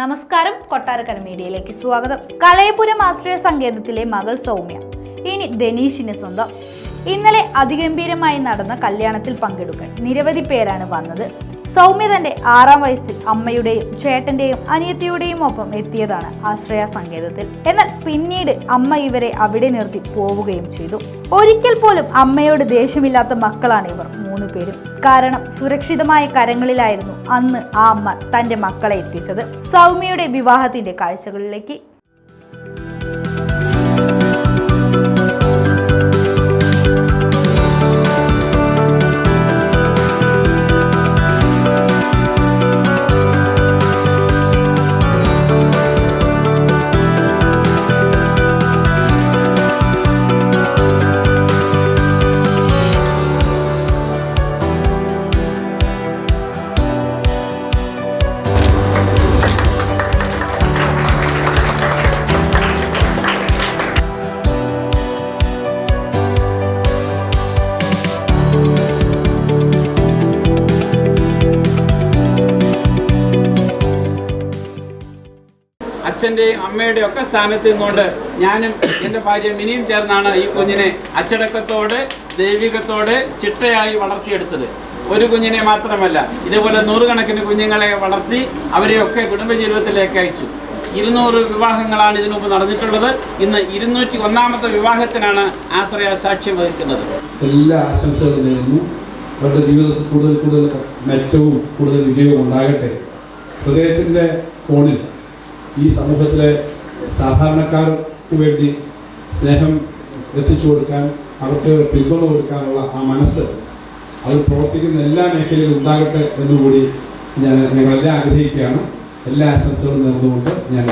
നമസ്കാരം, കൊട്ടാരക്കര മീഡിയയിലേക്ക് സ്വാഗതം. കലയപുരം ആശ്രയ സങ്കേതത്തിലെ മകൾ സൗമ്യ ഇനി ധനീഷിന് സ്വന്തം. ഇന്നലെ അതിഗംഭീരമായി നടന്ന കല്യാണത്തിൽ പങ്കെടുക്കാൻ നിരവധി പേരാണ് വന്നത്. സൗമ്യ തന്റെ 6-ാം വയസ്സിൽ അമ്മയുടെയും ചേട്ടന്റെയും അനിയത്തിയുടെയും ഒപ്പം എത്തിയതാണ് ആശ്രയ സങ്കേതത്തിൽ. എന്നാൽ പിന്നീട് അമ്മ ഇവരെ അവിടെ നിർത്തി പോവുകയും ചെയ്തു. ഒരിക്കൽ പോലും അമ്മയോട് ദേഷ്യമില്ലാത്ത മക്കളാണ് ഇവർ 3 പേരും. കാരണം സുരക്ഷിതമായ കരങ്ങളിലായിരുന്നു അന്ന് ആ അമ്മ തന്റെ മക്കളെ എത്തിച്ചത്. സൗമ്യയുടെ വിവാഹത്തിന്റെ കാഴ്ചകളിലേക്ക്. അച്ഛൻ്റെയും അമ്മയുടെയും ഒക്കെ സ്ഥാനത്ത് നിന്നുകൊണ്ട് ഞാനും എൻ്റെ ഭാര്യ മിനിയും ചേർന്നാണ് ഈ കുഞ്ഞിനെ അച്ചടക്കത്തോടെ ദൈവികത്തോടെ ചിട്ടയായി വളർത്തിയെടുത്തത്. ഒരു കുഞ്ഞിനെ മാത്രമല്ല, ഇതേപോലെ 100 കണക്കിന് കുഞ്ഞുങ്ങളെ വളർത്തി അവരെയൊക്കെ കുടുംബജീവിതത്തിലേക്ക് അയച്ചു. 200 വിവാഹങ്ങളാണ് ഇതിനു മുമ്പ് നടന്നിട്ടുള്ളത്. ഇന്ന് 201ാമത്തെ വിവാഹത്തിനാണ് ആശ്രയ സാക്ഷ്യം വഹിക്കുന്നത്. എല്ലാ ആശംസകളും നേരുന്നു. അവരുടെ ജീവിതത്തിൽ കൂടുതൽ മെച്ചവും കൂടുതൽ വിജയവും ഉണ്ടാകട്ടെ. ഹൃദയത്തിൻ്റെ കോണിൽ ഈ സമൂഹത്തിലെ സാധാരണക്കാർക്ക് വേണ്ടി സ്നേഹം എത്തിച്ചു കൊടുക്കാൻ, അവർക്ക് പിന്തുണ കൊടുക്കാനുള്ള ആ മനസ്സ് അത് പ്രവർത്തിക്കുന്ന എല്ലാ മേഖലയിലും ഉണ്ടാകട്ടെ എന്നുകൂടി ഞങ്ങളെല്ലാം ആഗ്രഹിക്കുകയാണ്. എല്ലാ ആശംസകളും നേർന്നുകൊണ്ട് ഞാൻ